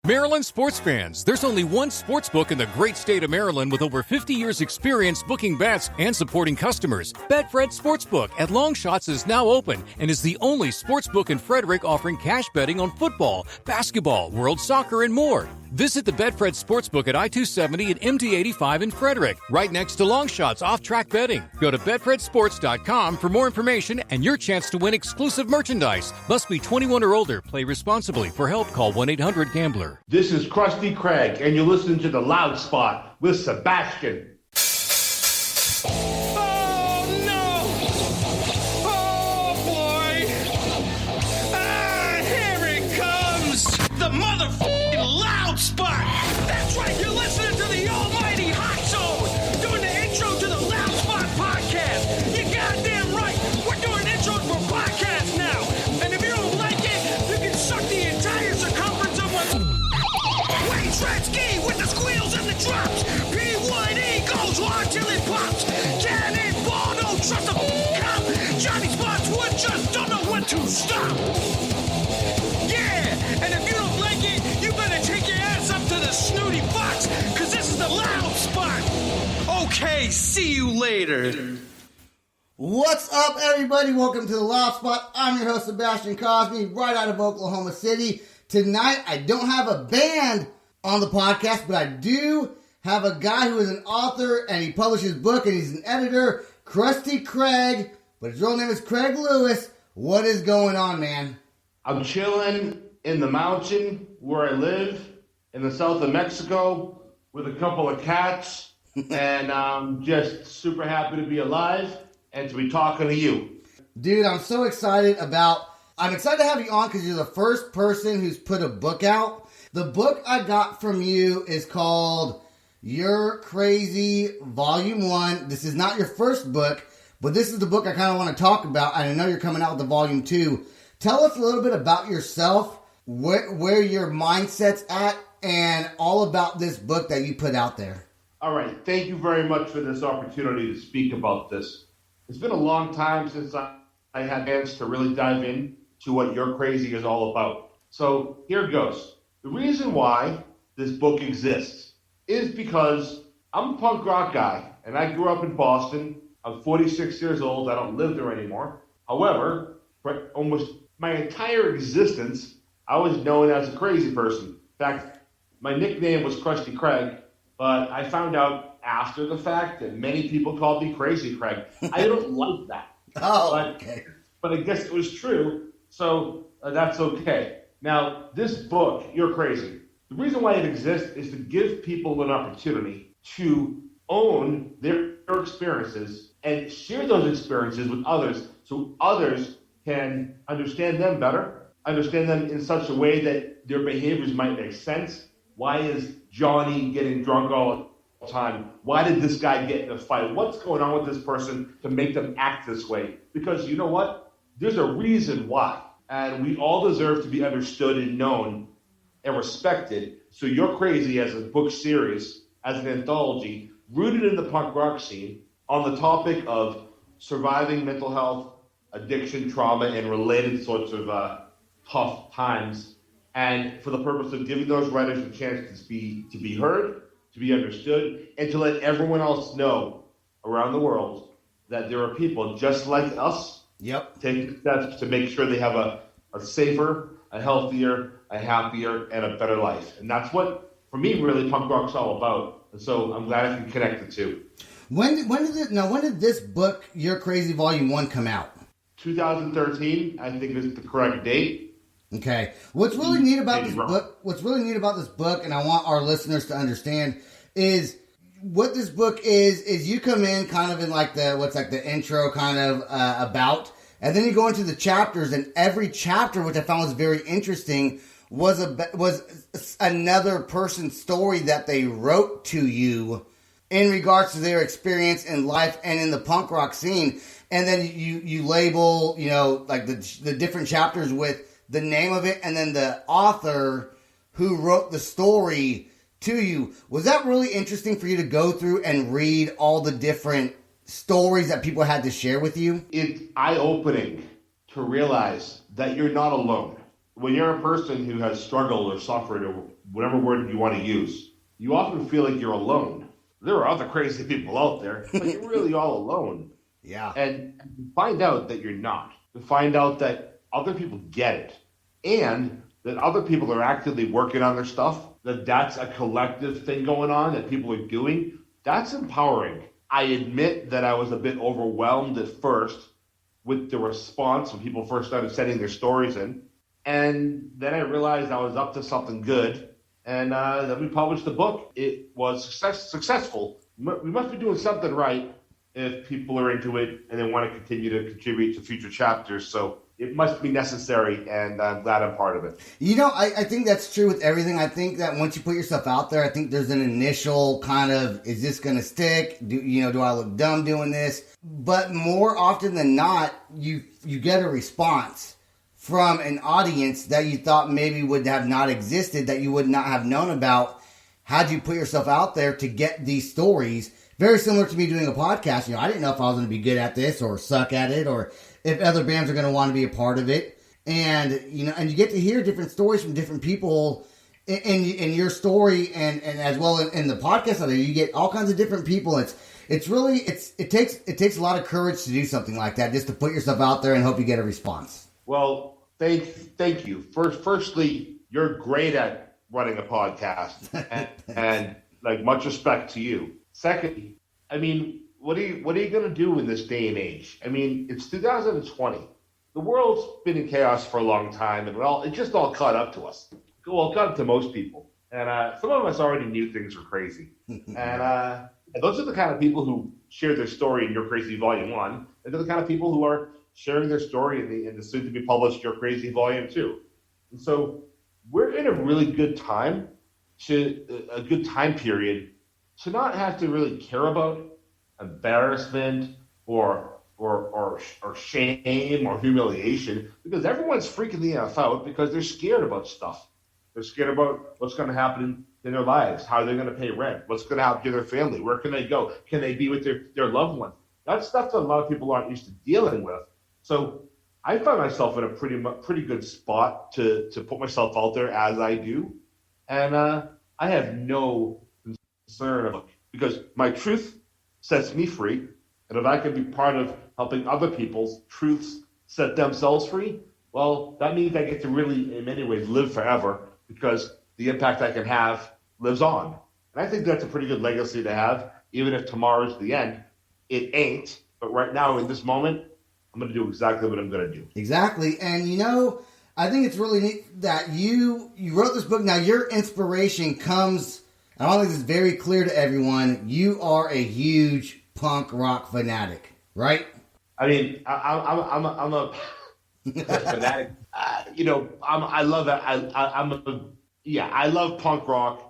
Maryland sports fans, there's only one sports book in the great state of Maryland with over 50 years experience booking bets and supporting customers. Betfred Sportsbook at Longshots is now open and is the only sportsbook in Frederick offering cash betting on football, basketball, world soccer, and more. Visit the Betfred Sportsbook at I-270 and MD-85 in Frederick, right next to Longshots off-track betting. Go to BetfredSports.com for more information and your chance to win exclusive merchandise. Must be 21 or older. Play responsibly. For help, call 1-800-GAMBLER. This is Krusty Craig, and you're listening to The Loud Spot with Sebastian. The motherfucking Loud Spot! That's right, you're listening to the almighty Hot Zone, doing the intro to the Loud Spot podcast. You goddamn right, we're doing intros for podcasts now. And if you don't like it, you can suck the entire circumference of my Wayne Tretzky with the squeals and the drops. P1E goes hard till it pops. Cannonball, don't trust a cop. Johnny Spotswood just don't know when to stop. And if you don't like it, you better take your ass up to the snooty fox, because this is the Loud Spot. Okay, see you later. What's up, everybody? Welcome to the Loud Spot. I'm your host, Sebastian Cosby, right out of Oklahoma City. Tonight, I don't have a band on the podcast, but I do have a guy who is an author, and he publishes book, and he's an editor, Krusty Craig, but his real name is Craig Lewis. What is going on, man? I'm chilling in the mountain where I live in the south of Mexico with a couple of cats, and I'm just super happy to be alive and to be talking to you. Dude, I'm so excited I'm excited to have you on because you're the first person who's put a book out. The book I got from you is called You're Crazy Volume 1. This is not your first book, but this is the book I kind of want to talk about, and I know you're coming out with the Volume 2. Tell us a little bit about yourself, where your mindset's at, and all about this book that you put out there. All right. Thank you very much for this opportunity to speak about this. It's been a long time since I had a chance to really dive in to what You're Crazy is all about. So here goes. The reason why this book exists is because I'm a punk rock guy, and I grew up in Boston. I'm 46 years old. I don't live there anymore. However, for almost my entire existence, I was known as a crazy person. In fact, my nickname was Krusty Craig, but I found out after the fact that many people called me Crazy Craig. I don't like that. Okay. But I guess it was true, so that's okay. Now, this book, You're Crazy, the reason why it exists is to give people an opportunity to own their experiences and share those experiences with others so others can understand them better, understand them in such a way that their behaviors might make sense. Why is Johnny getting drunk all the time? Why did this guy get in a fight? What's going on with this person to make them act this way? Because you know what? There's a reason why. And we all deserve to be understood and known and respected. So You're Crazy as a book series, as an anthology, rooted in the punk rock scene on the topic of surviving mental health, addiction, trauma, and related sorts of tough times, and for the purpose of giving those writers a chance to be heard, to be understood, and to let everyone else know around the world that there are people just like us taking steps to make sure they have a safer, a healthier, a happier, and a better life. And that's what, for me, really punk rock's all about. And so I'm glad I can connect the two. When did this book, You're Crazy Volume 1, come out? 2013, I think is the correct date. Okay. What's really neat about this book, and I want our listeners to understand, is what this book is you come in kind of in the intro kind of about, and then you go into the chapters, and every chapter, which I found was very interesting, was another person's story that they wrote to you in regards to their experience in life and in the punk rock scene. And then you label, like the different chapters with the name of it and then the author who wrote the story to you. Was that really interesting for you to go through and read all the different stories that people had to share with you? It's eye-opening to realize that you're not alone. When you're a person who has struggled or suffered or whatever word you want to use, you often feel like you're alone. There are other crazy people out there, but you're really all alone. Yeah. And you find out that you're not. You find out that other people get it. And that other people are actively working on their stuff, that's a collective thing going on that people are doing. That's empowering. I admit that I was a bit overwhelmed at first with the response when people first started sending their stories in. And then I realized I was up to something good. And then we published the book. It was successful. We must be doing something right if people are into it and they want to continue to contribute to future chapters. So it must be necessary, and I'm glad I'm part of it. You know, I think that's true with everything. I think that once you put yourself out there, I think there's an initial kind of, is this going to stick? Do I look dumb doing this? But more often than not, you get a response from an audience that you thought maybe would have not existed, that you would not have known about had you put yourself out there to get these stories. Very similar to me doing a podcast. You know, I didn't know if I was going to be good at this or suck at it, or if other bands are going to want to be a part of it. And, you know, and you get to hear different stories from different people in your story, and as well in the podcast out there, you get all kinds of different people. It takes a lot of courage to do something like that, just to put yourself out there and hope you get a response. Well, thank you. Firstly, you're great at running a podcast, and like, much respect to you. Secondly, I mean, what are you going to do in this day and age? I mean, it's 2020. The world's been in chaos for a long time, and it just all caught up to us. Well, it caught up to most people, and some of us already knew things were crazy. And those are the kind of people who share their story in Your Crazy Volume 1, and they're the kind of people who are sharing their story in the soon-to-be published Your Crazy Volume 2. And so we're in a really good time, a good time period, to not have to really care about embarrassment or shame or humiliation, because everyone's freaking the F out because they're scared about stuff. They're scared about what's going to happen in their lives, how they're going to pay rent, what's going to happen to their family, where can they go, can they be with their loved ones. That's stuff that a lot of people aren't used to dealing with. So I find myself in a pretty good spot to put myself out there as I do, and I have no concern about it, because my truth sets me free, and if I can be part of helping other people's truths set themselves free, well, that means I get to really, in many ways, live forever, because the impact I can have lives on. And I think that's a pretty good legacy to have, even if tomorrow's the end. It ain't, but right now, in this moment, I'm going to do exactly what I'm going to do. Exactly. And, you know, I think it's really neat that you wrote this book. Now, your inspiration comes, I don't think this is very clear to everyone, you are a huge punk rock fanatic, right? I mean, I'm a fanatic. I love that. I love punk rock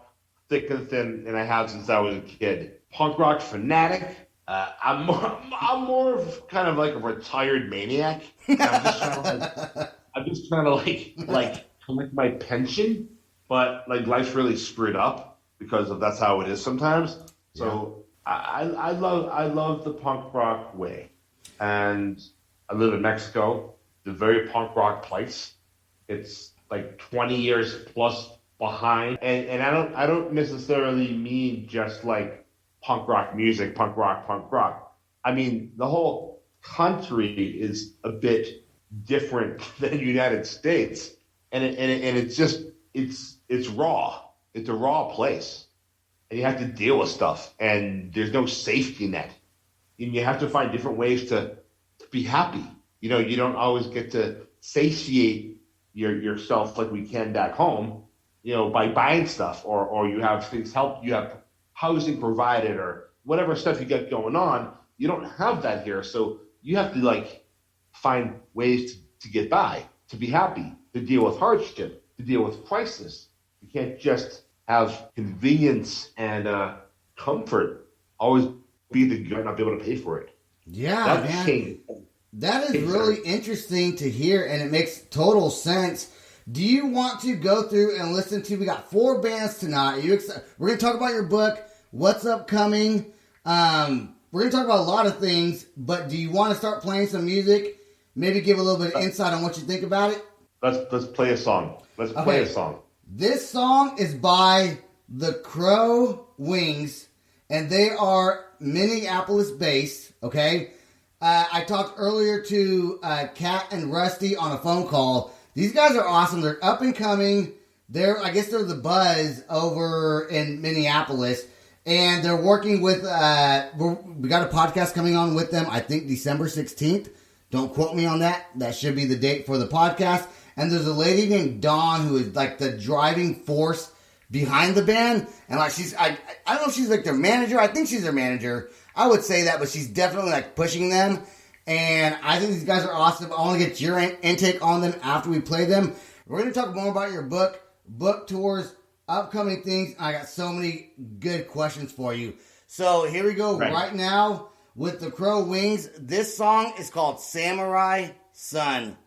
thick and thin, and I have since I was a kid. Punk rock fanatic. I'm more of kind of like a retired maniac. I'm just trying to collect my pension, but like life's really screwed up because that's how it is sometimes. So I love the punk rock way, and I live in Mexico. It's a very punk rock place. It's like 20 years plus behind, and I don't necessarily mean just like punk rock music, punk rock. I mean, the whole country is a bit different than the United States, and it's raw. It's a raw place, and you have to deal with stuff, and there's no safety net, and you have to find different ways to be happy. You know, you don't always get to satiate yourself like we can back home, you know, by buying stuff, or you have things help, you have housing provided, or whatever stuff you got going on. You don't have that here, so you have to find ways to get by, to be happy, to deal with hardship, to deal with crisis. You can't just have convenience and comfort always be the good, not be able to pay for it. Yeah, That's man. changed. That is really interesting to hear, and it makes total sense. Do you want to go through and listen to? We got 4 bands tonight. We're going to talk about your book, what's upcoming. We're going to talk about a lot of things, but do you want to start playing some music? Maybe give a little bit of insight on what you think about it? Let's play a song. Let's play a song. This song is by the Crow Wings, and they are Minneapolis-based, okay? I talked earlier to Kat and Rusty on a phone call. These guys are awesome. They're up and coming. I guess they're the buzz over in Minneapolis. And they're working with, we got a podcast coming on with them, I think December 16th. Don't quote me on that. That should be the date for the podcast. And there's a lady named Dawn who is like the driving force behind the band. And like I don't know if she's like their manager. I think she's their manager. I would say that, but she's definitely like pushing them. And I think these guys are awesome. I want to get your intake on them after we play them. We're going to talk more about your book tours, upcoming things. I got so many good questions for you. So here we go right now with the Crow Wings. This song is called Samurai Son.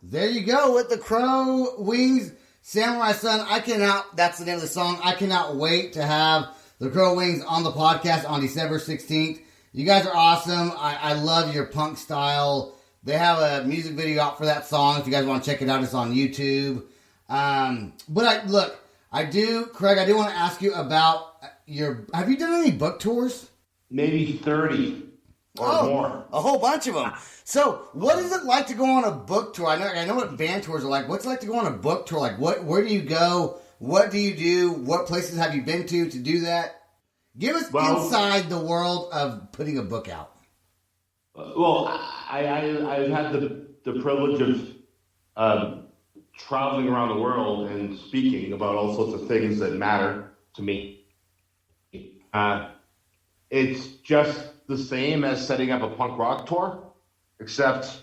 There you go with the Crow Wings, Samurai Son. That's the name of the song. I cannot wait to have the Crow Wings on the podcast on December 16th. You guys are awesome. I love your punk style. They have a music video out for that song. If you guys want to check it out, it's on YouTube. Craig, I do want to ask you about have you done any book tours? Maybe 30 or more. A whole bunch of them. So, what is it like to go on a book tour? I know what band tours are like. What's it like to go on a book tour? Like, where do you go? What do you do? What places have you been to do that? Give us inside the world of putting a book out. Well, I've had the privilege of traveling around the world and speaking about all sorts of things that matter to me. It's just the same as setting up a punk rock tour, except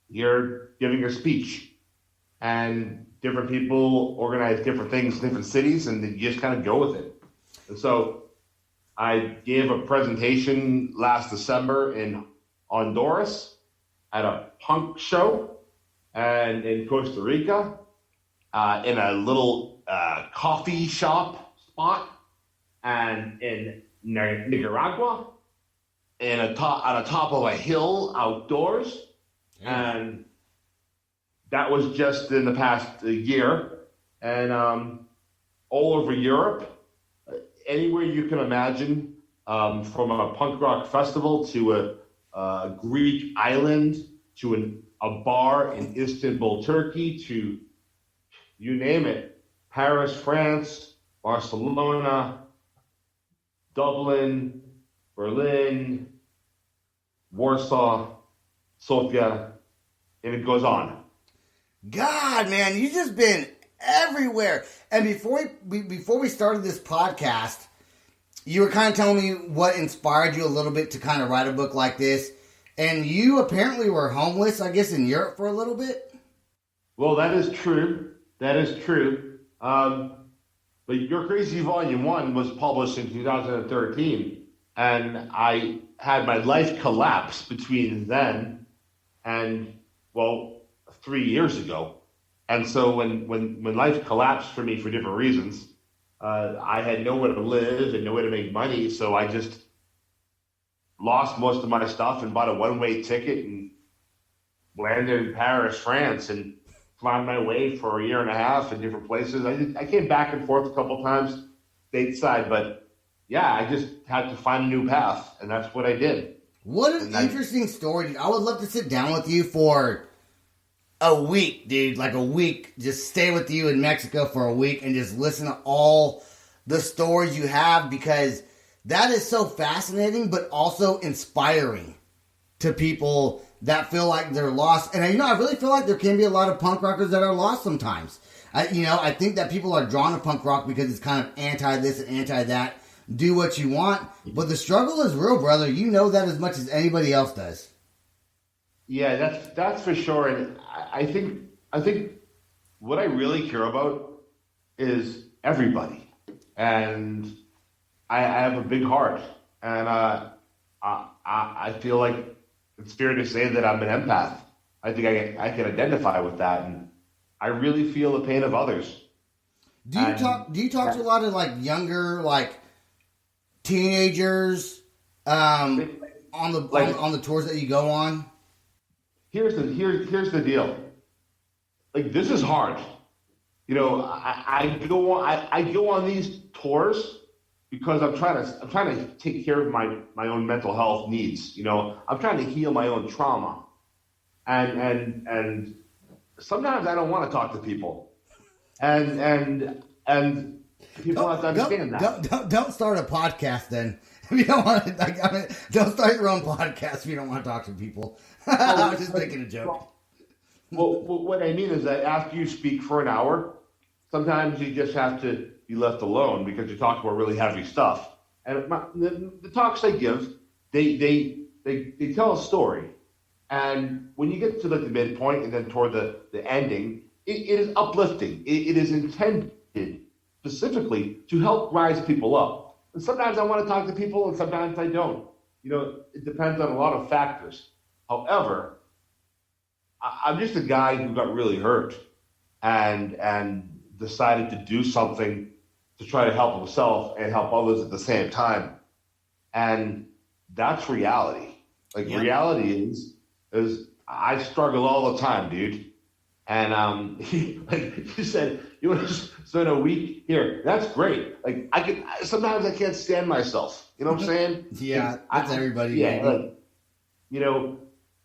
you're giving your speech, and different people organize different things in different cities, and you just kind of go with it. And so I gave a presentation last December in Honduras at a punk show, and in Costa Rica, in a little coffee shop spot, and in Nicaragua, on the top of a hill outdoors. Yeah. And that was just in the past year. And all over Europe, anywhere you can imagine, from a punk rock festival to a Greek island to a bar in Istanbul, Turkey, to you name it, Paris, France, Barcelona, Dublin, Berlin, Warsaw, Sofia, and it goes on. God, man, you've just been everywhere. And before we started this podcast, you were kind of telling me what inspired you a little bit to kind of write a book like this. And you apparently were homeless, I guess, in Europe for a little bit? Well, that is true. That is true. But You're Crazy Volume 1 was published in 2013. And I had my life collapse between then and, 3 years ago. And so when life collapsed for me for different reasons, I had nowhere to live and nowhere to make money. So I just lost most of my stuff and bought a one-way ticket and landed in Paris, France, and found my way for a year and a half in different places. I came back and forth a couple times stateside, but yeah, I just had to find a new path, and that's what I did. What an interesting story, dude. I would love to sit down with you for a week, dude. Like a week. Just stay with you in Mexico for a week and just listen to all the stories you have, because that is so fascinating, but also inspiring to people that feel like they're lost. And, I really feel like there can be a lot of punk rockers that are lost sometimes. I think that people are drawn to punk rock because it's kind of anti-this and anti-that. Do what you want. But the struggle is real, brother. You know that as much as anybody else does. Yeah, that's for sure. And I think what I really care about is everybody. And I have a big heart, and I feel like it's fair to say that I'm an empath. I think I can identify with that, and I really feel the pain of others. Do you talk to a lot of like younger teenagers on the tours that you go on? Here's the deal. Like, this is hard. I go on these tours because I'm trying to take care of my own mental health needs. I'm trying to heal my own trauma, and sometimes I don't want to talk to people, and people have to understand that. Don't start a podcast then. If you don't want to, don't start your own podcast if you don't want to talk to people. I was just making a joke. Well, what I mean is that after you speak for an hour, sometimes you just have to be left alone because you talk about really heavy stuff. And the talks I give, they tell a story. And when you get to the midpoint and then toward the ending, it is uplifting. It is intended specifically to help rise people up. And sometimes I want to talk to people and sometimes I don't. It depends on a lot of factors. However, I'm just a guy who got really hurt and decided to do something to try to help himself and help others at the same time. And that's reality. Reality is I struggle all the time, dude. And like you said, you want to spend a week here. That's great. Sometimes I can't stand myself. You know what I'm saying? Yeah, that's everybody. Yeah,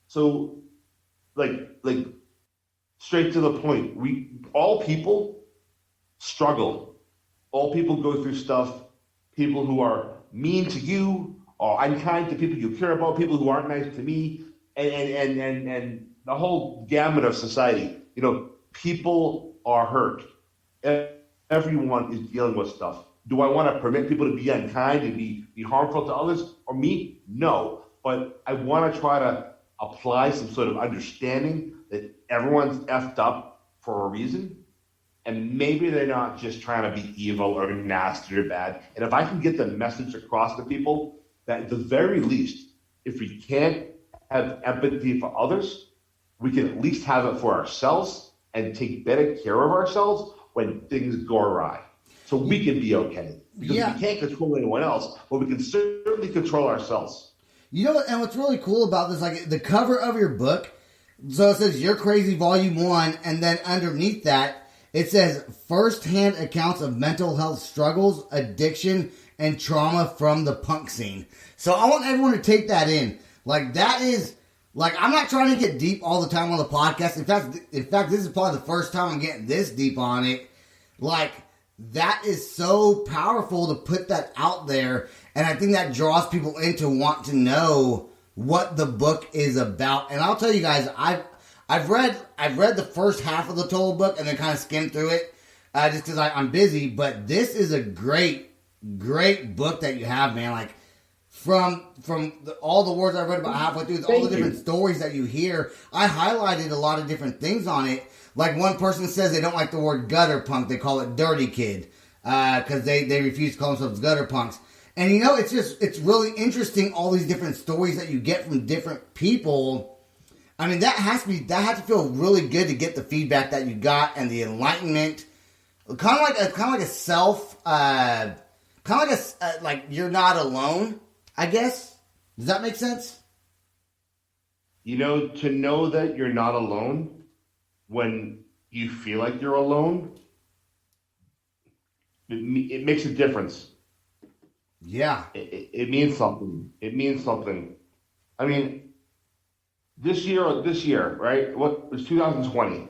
so straight to the point. All people struggle. All people go through stuff. People who are mean to you or unkind to people you care about. People who aren't nice to me, and the whole gamut of society. People are hurt. Everyone is dealing with stuff. Do I want to permit people to be unkind and be harmful to others or me? No. But I want to try to apply some sort of understanding that everyone's effed up for a reason. And maybe they're not just trying to be evil or nasty or bad. And if I can get the message across to people that at the very least, if we can't have empathy for others, we can at least have it for ourselves and take better care of ourselves when things go awry. So we can be okay. Because we can't control anyone else, but we can certainly control ourselves. And what's really cool about this, the cover of your book, so it says You're Crazy Volume 1, and then underneath that, it says first-hand accounts of mental health struggles, addiction, and trauma from the punk scene. So I want everyone to take that in. That is, Like, I'm not trying to get deep all the time on the podcast. In fact, this is probably the first time I'm getting this deep on it. Like, that is so powerful to put that out there. And I think that draws people in to want to know what the book is about. And I'll tell you guys, I've read the first half of the total book and then kind of skimmed through it just because I'm busy. But this is a great book that you have, man. Like, from all the words I read about halfway through, all the different stories that you hear, I highlighted a lot of different things on it. Like, one person says they don't like the word gutter punk, they call it dirty kid, because they refuse to call themselves gutter punks. And you know, it's really interesting, all these different stories that you get from different people. I mean, that has to feel really good to get the feedback that you got and the enlightenment. Kind of like a self, like you're not alone, I guess. Does that make sense? You know, to know that you're not alone when you feel like you're alone, it makes a difference. Yeah. It means something. It means something. I mean, this year, right? What was 2020?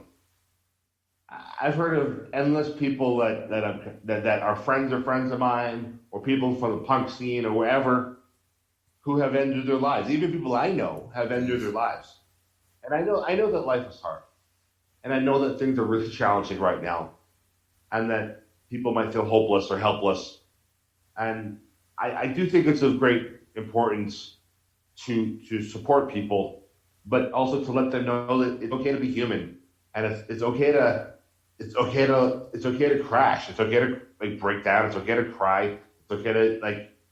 I've heard of endless people that are friends of mine, or people from the punk scene or wherever, who have ended their lives. Even people I know have ended their lives. And I know that life is hard. And I know that things are really challenging right now. And that people might feel hopeless or helpless. And I do think it's of great importance to support people, but also to let them know that it's okay to be human. And it's okay to crash. It's okay to like break down. It's okay to cry. It's okay to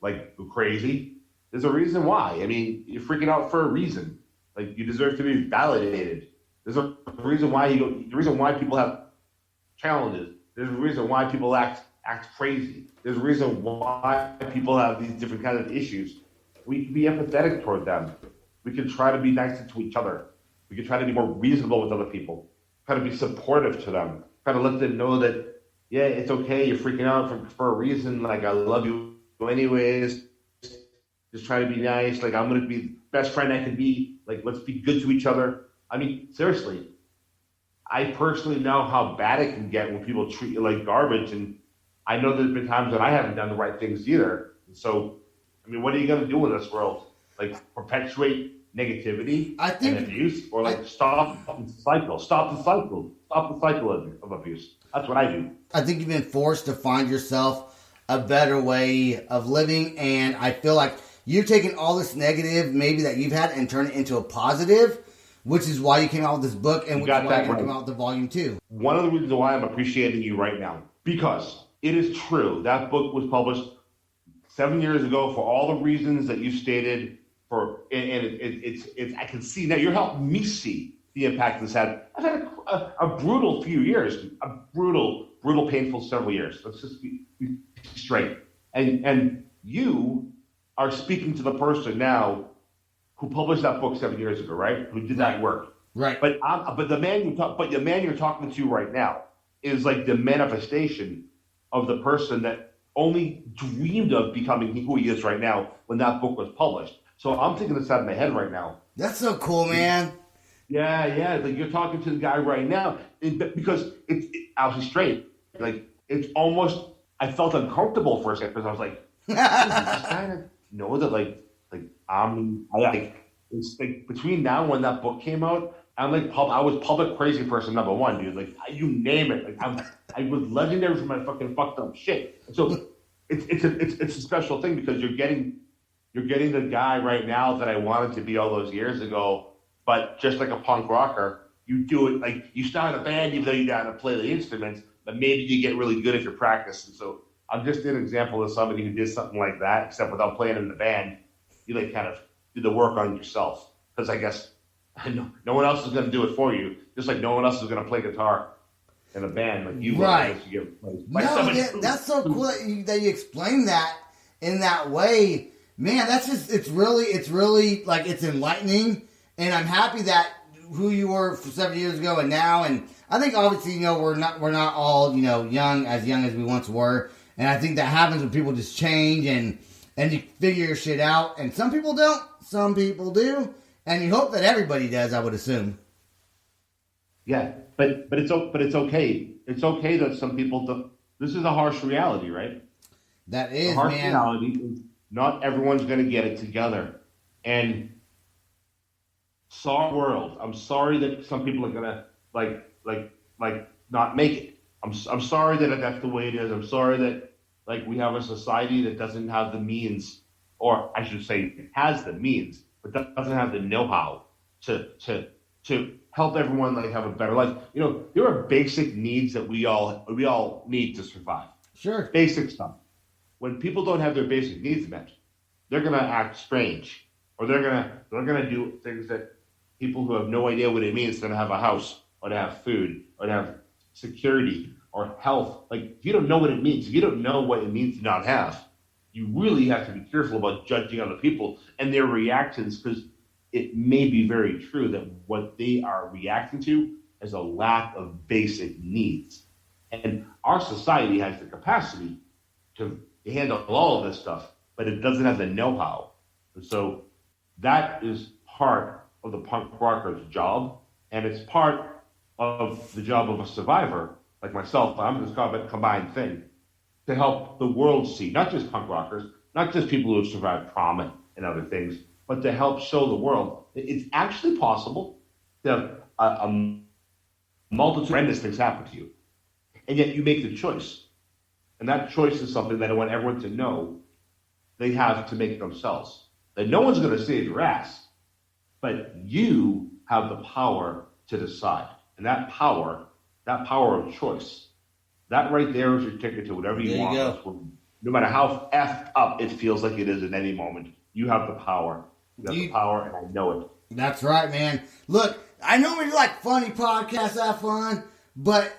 like go crazy. There's a reason why. I mean, you're freaking out for a reason. Like, you deserve to be validated. There's a reason why the reason why people have challenges. There's a reason why people act crazy. There's a reason why people have these different kinds of issues. We can be empathetic toward them. We can try to be nicer to each other. We can try to be more reasonable with other people. Try to be supportive to them. Try to let them know that, yeah, it's okay. You're freaking out for a reason. Like, I love you anyways. Just try to be nice. Like, I'm going to be the best friend I can be. Like, let's be good to each other. I mean, seriously. I personally know how bad it can get when people treat you like garbage. And I know there's been times that I haven't done the right things either. So, I mean, what are you going to do in this world? Like, perpetuate negativity and abuse? Or, like, stop the cycle. Stop the cycle of abuse. That's what I do. I think you've been forced to find yourself a better way of living. And I feel like you've taken all this negative maybe that you've had and turned it into a positive, which is why you came out with this book and which is why you came out with the volume 2. One of the reasons why I'm appreciating you right now, because it is true. That book was published 7 years ago for all the reasons that you stated. It's I can see now. You're helping me see the impact this had. I've had a brutal few years, a brutal, painful several years. Let's just be straight. And you are speaking to the person now who published that book 7 years ago, right? Who did that work, right? But the man you're talking to right now is like the manifestation of the person that only dreamed of becoming who he is right now when that book was published. So I'm thinking this out of my head right now. That's so cool, man. Yeah. Like, you're talking to the guy right now because I was straight. Like, it's almost, I felt uncomfortable for a second because I was like, does this kind of know that it's like between now and when that book came out, I'm like, I was public crazy person number one, dude. Like, you name it. Like, I was legendary for my fucking fucked up shit. So it's a special thing because you're getting the guy right now that I wanted to be all those years ago. But just like a punk rocker, you do it like you start a band even though you know how to play the instruments, but maybe you get really good if you're practicing. So I'm just an example of somebody who did something like that, except without playing in the band. You like kind of do the work on yourself because I guess no one else is going to do it for you. Just like no one else is going to play guitar in a band like you. Right. No, that's so cool that you explain that in that way. Man, it's really like it's enlightening, and I'm happy that who you were 7 years ago and now, and I think obviously we're not all young as we once were, and I think that happens when people just change and you figure your shit out, and some people don't, some people do, And you hope that everybody does, I would assume. Yeah, but it's okay. It's okay that some people don't. This is a harsh reality, right? That is, the harsh man. reality is not everyone's going to get it together. And sorry, world. I'm sorry that some people are going to like not make it. I'm sorry that that's the way it is. I'm sorry that we have a society that doesn't have the means, or I should say, has the means, but doesn't have the know-how to help everyone have a better life. There are basic needs that we all need to survive. Sure. Basic stuff. When people don't have their basic needs met, they're gonna act strange, or they're gonna do things that people who have no idea what it means to have a house, or to have food, or to have security, or health. If you don't know what it means, if you don't know what it means to not have, you really have to be careful about judging other people and their reactions, because it may be very true that what they are reacting to is a lack of basic needs. And our society has the capacity to handle all of this stuff, but it doesn't have the know-how. And so that is part of the punk rocker's job, and it's part of the job of a survivor like myself. I'm just kind of a combined thing to help the world see, not just punk rockers, not just people who have survived trauma and other things, but to help show the world that it's actually possible to have a multitude of horrendous things happen to you, and yet you make the choice. And that choice is something that I want everyone to know they have to make themselves. That no one's going to save your ass, but you have the power to decide. And that power of choice, that right there is your ticket to whatever you want. No matter how effed up it feels like it is at any moment, you have the power. You have the power, and I know it. That's right, man. Look, I know we like funny podcasts, have fun, but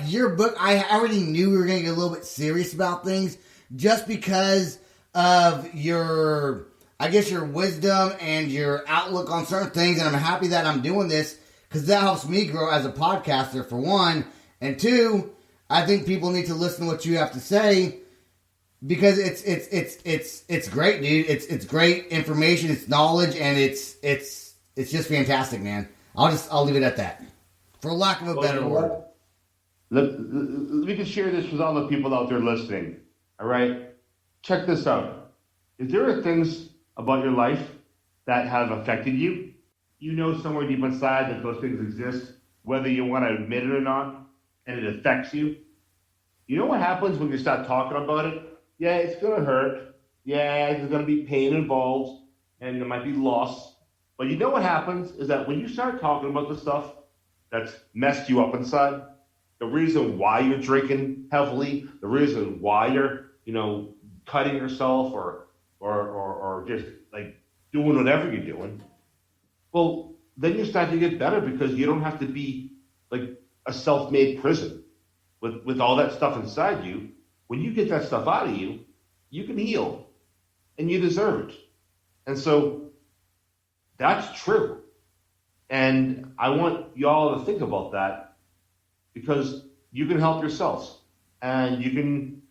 your book, I already knew we were going to get a little bit serious about things just because of your wisdom and your outlook on certain things. And I'm happy that I'm doing this because that helps me grow as a podcaster, for one. And two, I think people need to listen to what you have to say because it's great, dude. It's great information, it's knowledge, and it's just fantastic, man. I'll leave it at that, for lack of a better word. We can share this with all the people out there listening. All right, check this out. If there are things about your life that have affected you, somewhere deep inside that those things exist, whether you want to admit it or not, and it affects you. You know what happens when you start talking about it? Yeah, it's going to hurt. Yeah, there's going to be pain involved, and there might be loss. But you know what happens is that when you start talking about the stuff that's messed you up inside, the reason why you're drinking heavily, the reason why you're, cutting yourself or just doing whatever you're doing, well, then you start to get better because you don't have to be a self-made prison with all that stuff inside you. When you get that stuff out of you, you can heal, and you deserve it. And so that's true. And I want y'all to think about that, because you can help yourselves, and you can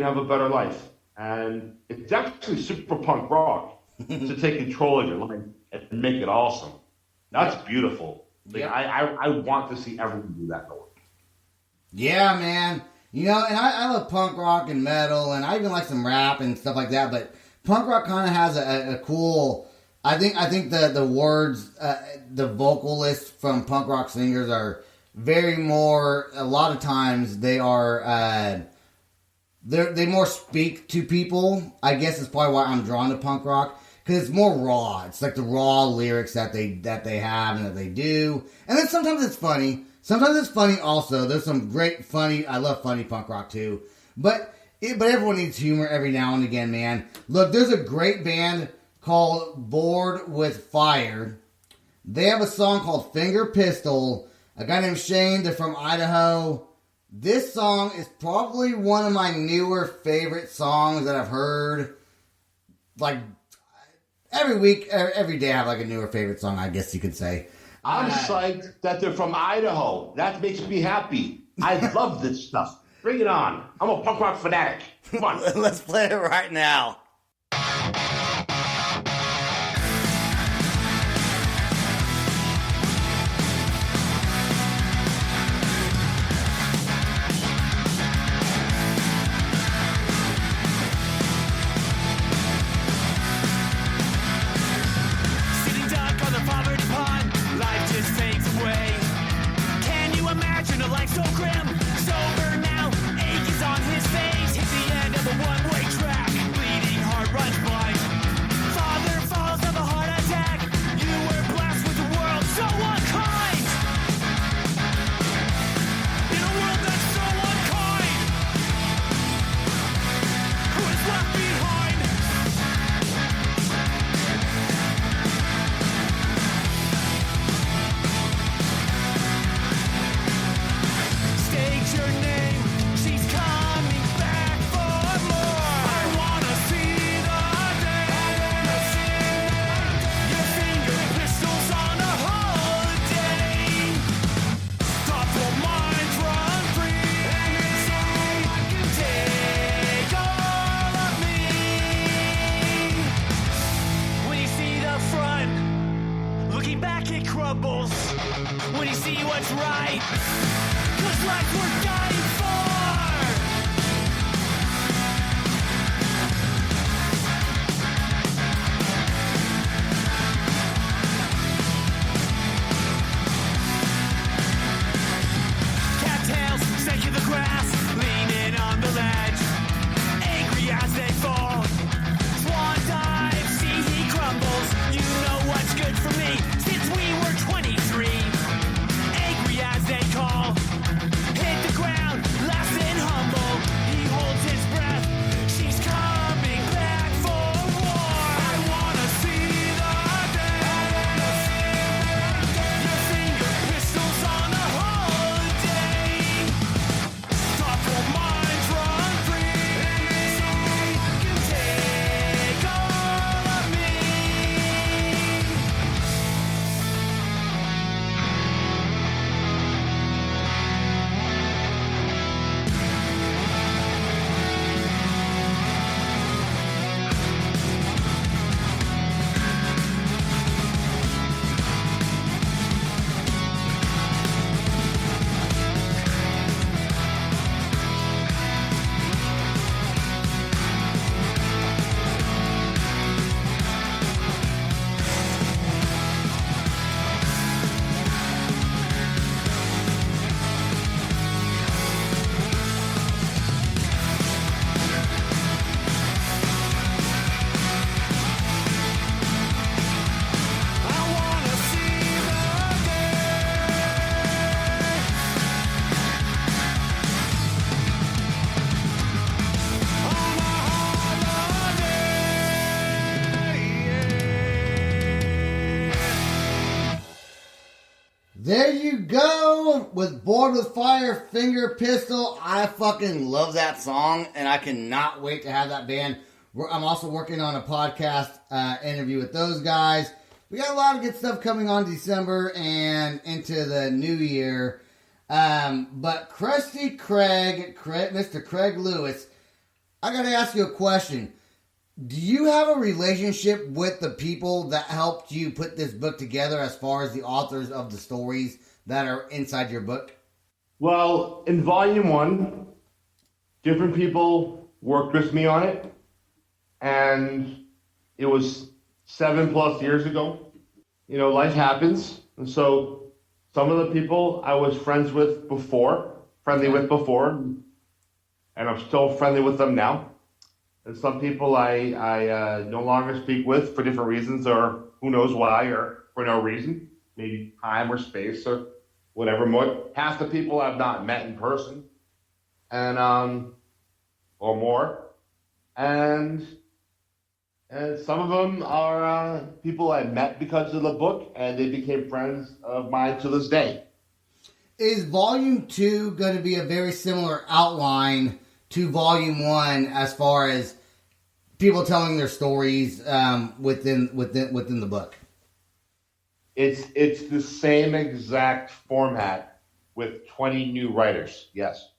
have a better life. And it's actually super punk rock to take control of your life and make it awesome. That's beautiful. I want to see everyone do that. Yeah, man. And I love punk rock and metal, and I even like some rap and stuff like that. But punk rock kind of has a cool. I think the words, the vocalists from punk rock singers are very more. A lot of times they are. They more speak to people. I guess is probably why I'm drawn to punk rock, because it's more raw. It's like the raw lyrics that they have and that they do. And then sometimes it's funny. Sometimes it's funny also. There's some great funny. I love funny punk rock too. But everyone needs humor every now and again, man. Look, there's a great band called Bored with Fire. They have a song called Finger Pistol. A guy named Shane, they're from Idaho. This song is probably one of my newer favorite songs that I've heard. Every week, every day I have a newer favorite song, I guess you could say. I'm psyched that they're from Idaho. That makes me happy. I love this stuff. Bring it on. I'm a punk rock fanatic. Come on. Let's play it right now. 'Cause lives we're dying for. Cattails stake in the grass, leaning on the ledge, angry as they fall. Swan dive, see he crumbles. You know what's good for me since we were 23. Angry as they call, hit the ground, last and humble. He holds his breath. She's coming back for war. I wanna see the dance. Your finger pistols on a holiday. Thoughtful minds run free. You take all of me. I wanna see the day on a holiday. There you go with Bored with Fire, Finger Pistol. I fucking love that song, and I cannot wait to have that band. I'm also working on a podcast interview with those guys. We got a lot of good stuff coming on December and into the new year. But Krusty Craig, Mr. Craig Lewis, I got to ask you a question. Do you have a relationship with the people that helped you put this book together as far as the authors of the stories that are inside your book? Well, in volume 1, different people worked with me on it, and it was 7+ years ago. You know, life happens, and so some of the people I was friendly with before, and I'm still friendly with them now. And some people I no longer speak with for different reasons, or who knows why, or for no reason, maybe time or space or whatever. More, half the people I've not met in person, and or more, and some of them are people I met because of the book, and they became friends of mine to this day. Is Volume 2 going to be a very similar outline to Volume 1 as far as people telling their stories within the book? It's the same exact format with 20 new writers. Yes.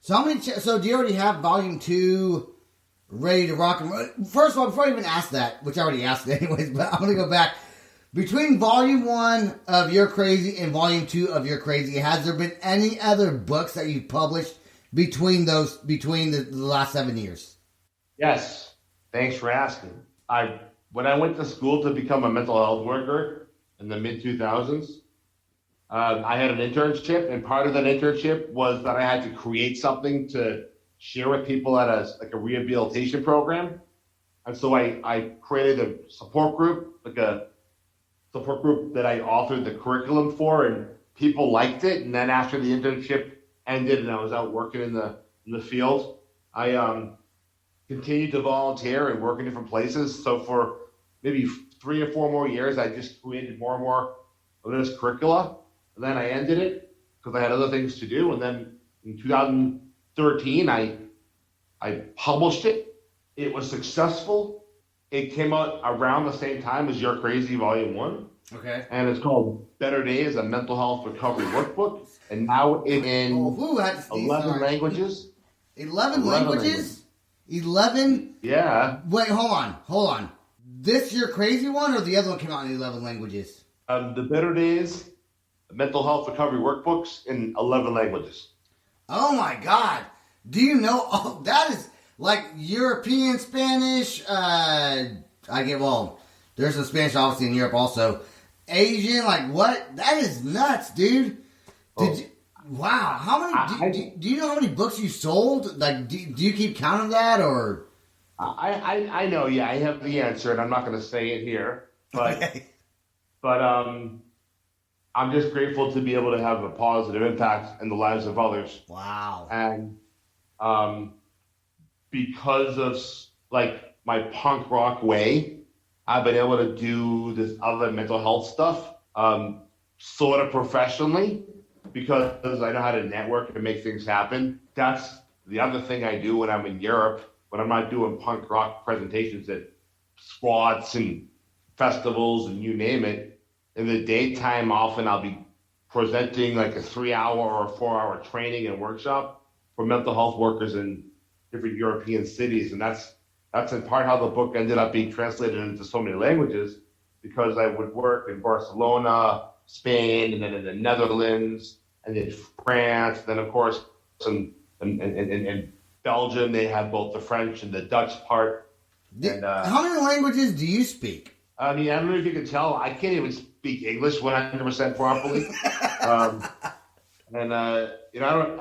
So how many? So do you already have Volume 2 ready to rock and roll? First of all, before I even ask that, which I already asked anyways, but I'm going to go back. Between Volume 1 of You're Crazy and Volume 2 of You're Crazy, has there been any other books that you've published between the last 7 years? Yes. Thanks for asking. When I went to school to become a mental health worker in the mid-2000s, I had an internship, and part of that internship was that I had to create something to share with people at a rehabilitation program. And so I created a support group, like a support group that I authored the curriculum for, and people liked it. And then after the internship ended and I was out working in the field, I continued to volunteer and work in different places. So for maybe 3 or 4 more years, I just created more and more of this curricula. And then I ended it because I had other things to do. And then in 2013, I published it. It was successful. It came out around the same time as You're Crazy Volume 1. Okay. And it's called Better Days, a Mental Health Recovery Workbook. And now it's in 11 languages. 11 languages? 11? Yeah. Wait, hold on. This You're Crazy one, or the other one came out in 11 languages? The Better Days mental health recovery workbooks in 11 languages. Oh my God! Do you know? Oh, that is like European Spanish. There's some Spanish obviously in Europe also. Asian, like what? That is nuts, dude. Wow, how many? Do you know how many books you sold? Like, do you keep count of that, or? I know. Yeah, I have the answer, and I'm not going to say it here, but I'm just grateful to be able to have a positive impact in the lives of others. Wow. And because of like my punk rock way, I've been able to do this other mental health stuff sort of professionally because I know how to network and make things happen. That's the other thing I do when I'm in Europe, when I'm not doing punk rock presentations at squats and festivals and you name it. In the daytime, often I'll be presenting like a 3-hour or a 4-hour training and workshop for mental health workers in different European cities. And that's in part how the book ended up being translated into so many languages, because I would work in Barcelona, Spain, and then in the Netherlands, and then France, and then of course in Belgium they have both the French and the Dutch part. How many languages do you speak? I mean, I don't know if you can tell, I can't even speak English 100% properly. I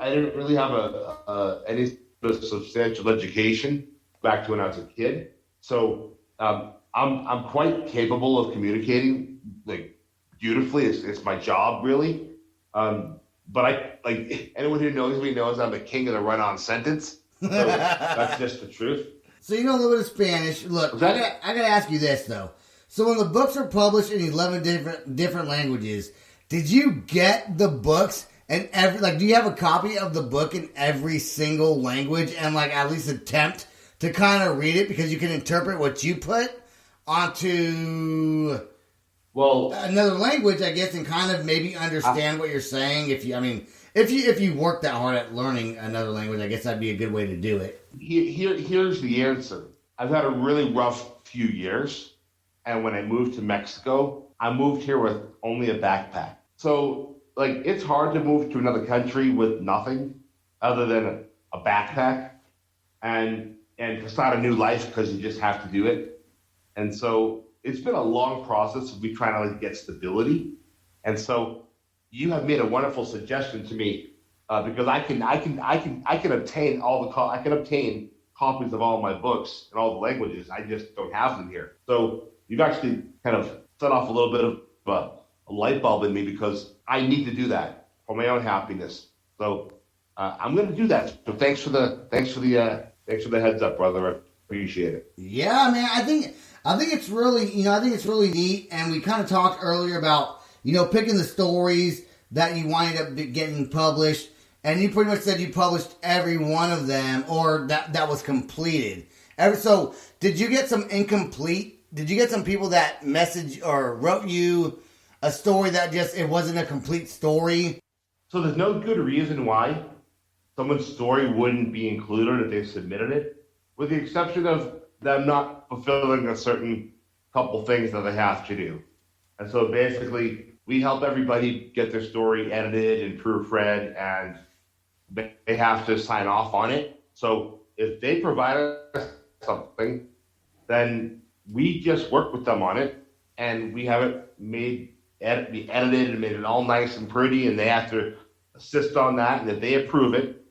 didn't really have any substantial education back to when I was a kid. So I'm quite capable of communicating like beautifully. It's my job really. But I like anyone who knows me knows I'm the king of the run-on sentence. So that's just the truth. So you know a little bit of Spanish. Look, I gotta ask you this though. So when the books are published in 11 different languages, did you get the books and do you have a copy of the book in every single language and like at least attempt to kind of read it because you can interpret what you put onto another language, I guess, and kind of maybe understand what you're saying? If you work that hard at learning another language, I guess that'd be a good way to do it. Here's the answer. I've had a really rough few years. And when I moved to Mexico, I moved here with only a backpack. So, like, it's hard to move to another country with nothing other than a backpack and to start a new life because you just have to do it. And so it's been a long process of me trying to get stability. And so you have made a wonderful suggestion to me because I can obtain I can obtain copies of all my books in all the languages. I just don't have them here. So you've actually kind of set off a little bit of a light bulb in me because I need to do that for my own happiness. So I'm going to do that. So thanks for the heads up, brother. I appreciate it. Yeah, man. I think it's really neat. And we kind of talked earlier about picking the stories that you wind up getting published, and you pretty much said you published every one of them, or that was completed. So did you get some incomplete? Did you get some people that messaged or wrote you a story that it wasn't a complete story? So there's no good reason why someone's story wouldn't be included if they submitted it, with the exception of them not fulfilling a certain couple things that they have to do. And so basically, we help everybody get their story edited and proofread, and they have to sign off on it. So if they provide us something, then we just work with them on it, and we have it be edited and made it all nice and pretty, and they have to assist on that. And if they approve it,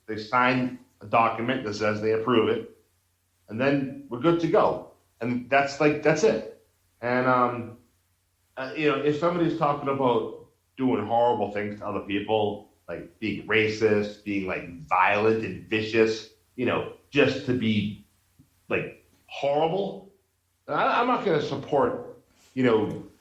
they sign a document that says they approve it, and then we're good to go. And that's it. And if somebody's talking about doing horrible things to other people, like being racist, being like violent and vicious, just to be like horrible, I'm not going to support,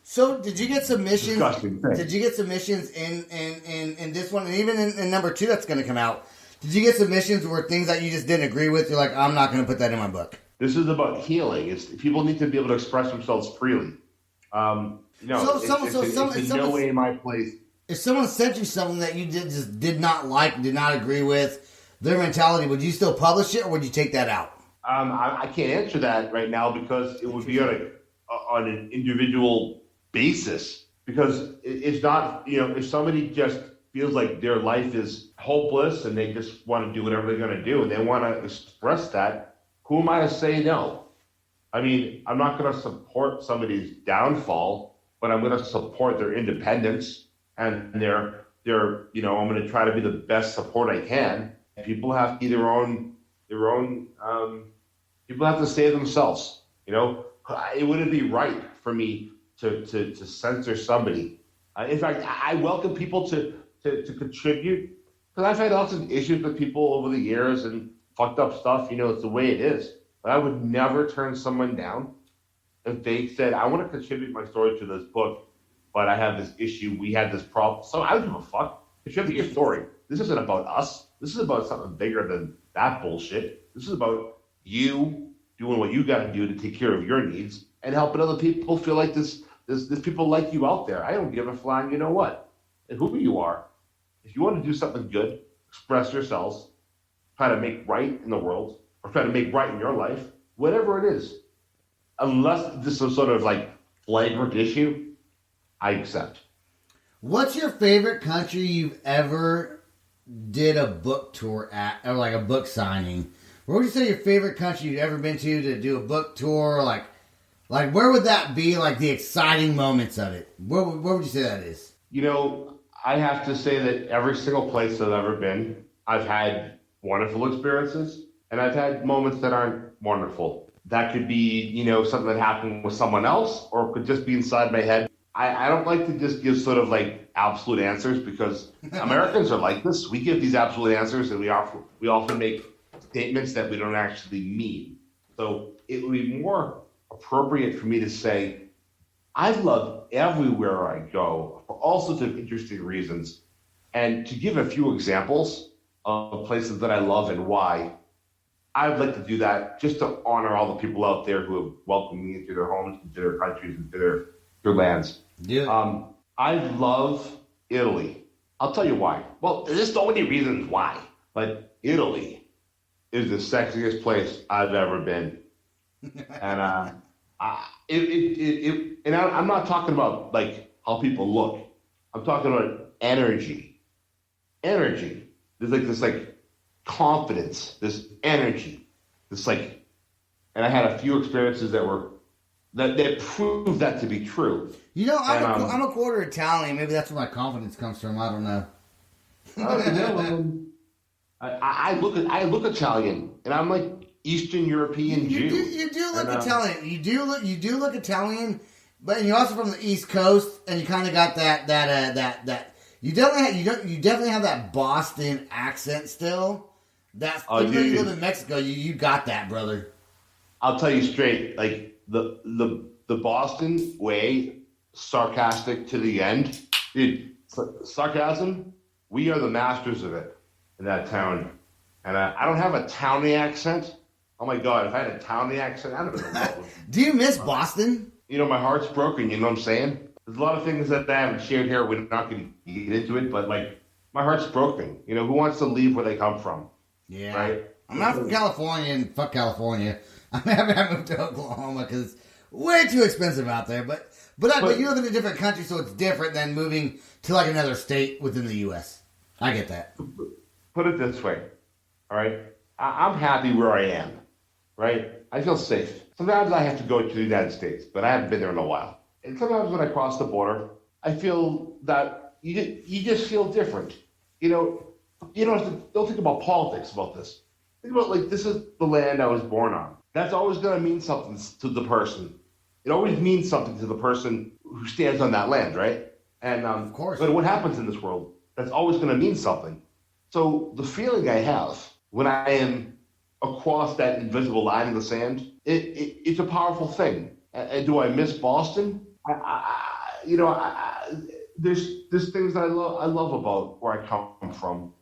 So did you get submissions? Disgusting thing. Did you get submissions in this one, and even in number 2 that's going to come out? Did you get submissions where things that you just didn't agree with? You're like, I'm not going to put that in my book. This is about healing. People need to be able to express themselves freely. It's no way in my place. If someone sent you something that you did not like, did not agree with, their mentality, would you still publish it, or would you take that out? I can't answer that right now because it would be on an individual basis. because it's not, if somebody just feels like their life is hopeless and they just want to do whatever they're going to do and they want to express that, who am I to say no? I mean, I'm not going to support somebody's downfall, but I'm going to support their independence and their I'm going to try to be the best support I can. People have to be people have to save themselves. It wouldn't be right for me to censor somebody. In fact, I welcome people to contribute, because I've had lots of issues with people over the years and fucked up stuff. It's the way it is. But I would never turn someone down if they said, I want to contribute my story to this book, but I have this issue. We had this problem. So I don't give a fuck. Contribute your story. This isn't about us. This is about something bigger than that bullshit. This is about you doing what you got to do to take care of your needs and helping other people feel like there's people like you out there. I don't give a flying, you know what, and who you are. If you want to do something good, express yourselves, try to make right in the world, or try to make right in your life, whatever it is. Unless this is some sort of like flagrant issue, I accept. What's your favorite country you've ever did a book tour at, or like a book signing? Where would you say your favorite country you've ever been to do a book tour? Like where would that be? Like the exciting moments of it. Where would you say that is? I have to say that every single place I've ever been, I've had wonderful experiences, and I've had moments that aren't wonderful. That could be, something that happened with someone else, or it could just be inside my head. I don't like to just give sort of like absolute answers, because Americans are like this. We give these absolute answers, and we often make statements that we don't actually mean. So it would be more appropriate for me to say, I've loved everywhere I go for all sorts of interesting reasons. And to give a few examples of places that I love and why, I would like to do that just to honor all the people out there who have welcomed me into their homes, into their countries, into their lands. Yeah. I love Italy. I'll tell you why. Well, there's so many reasons why, but Italy is the sexiest place I've ever been. And I'm not talking about like how people look. I'm talking about energy. Energy. There's like this like confidence, this energy, this like, and I had a few experiences that proved that to be true. I'm a quarter Italian. Maybe that's where my confidence comes from. I don't know. I look Italian, and I'm like Eastern European Jew. You do look Italian. You do look Italian, but you're also from the East Coast, and you kind of got that. You definitely have that Boston accent still. Even though you live in Mexico, you got that, brother. I'll tell you straight, like the Boston way, sarcastic to the end, dude. Sarcasm, we are the masters of it in that town, and I don't have a townie accent. Oh my God, if I had a townie accent, I don't know. Do you miss Boston? My heart's broken. You know what I'm saying? There's a lot of things that I haven't shared here. We're not going to get into it, but like my heart's broken. Who wants to leave where they come from? Yeah. Right? I'm not from California, and fuck California. I moved to Oklahoma because it's way too expensive out there. But you live in a different country, so it's different than moving to like another state within the U.S. I get that. Put it this way, all right? I'm happy where I am, right? I feel safe. Sometimes I have to go to the United States, but I haven't been there in a while. And sometimes when I cross the border, I feel that you just feel different. Don't think about politics about this. Think about like this is the land I was born on. That's always going to mean something to the person. It always means something to the person who stands on that land, right? And of course. But what happens in this world, that's always going to mean something. So the feeling I have when I am across that invisible line in the sand, it's a powerful thing. And do I miss Boston? There's things that I love about where I come from,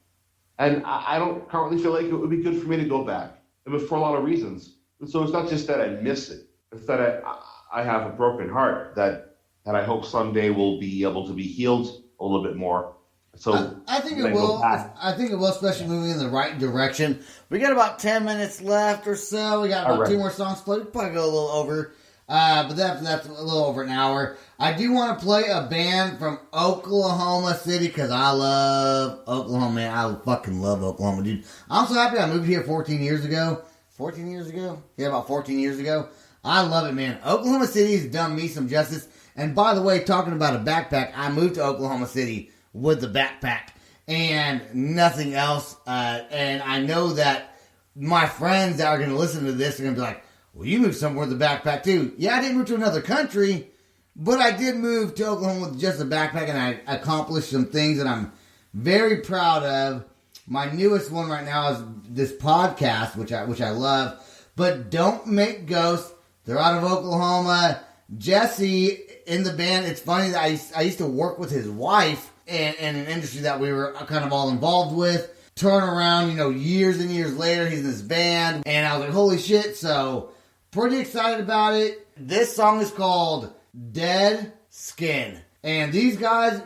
and I don't currently feel like it would be good for me to go back, but for a lot of reasons. And so it's not just that I miss it; it's that I have a broken heart that I hope someday will be able to be healed a little bit more. So I think it will. I think it will, especially moving in the right direction. We got about 10 minutes left or so. We got about 2 more songs to play. We'll probably go a little over. But that's a little over an hour. I do want to play a band from Oklahoma City because I love Oklahoma, man. I fucking love Oklahoma, dude. I'm so happy I moved here 14 years ago. 14 years ago? Yeah, about 14 years ago. I love it, man. Oklahoma City has done me some justice. And by the way, talking about a backpack, I moved to Oklahoma City with the backpack and nothing else. And I know that my friends that are going to listen to this are going to be like, well, you moved somewhere with a backpack too. Yeah, I didn't move to another country, but I did move to Oklahoma with just a backpack, and I accomplished some things that I'm very proud of. My newest one right now is this podcast, which I love. But Don't Make Ghosts. They're out of Oklahoma. Jesse in the band. It's funny that I used to work with his wife in an industry that we were kind of all involved with. Turn around, years and years later, he's in this band, and I was like, holy shit. So pretty excited about it. This song is called Dead Skin. And these guys,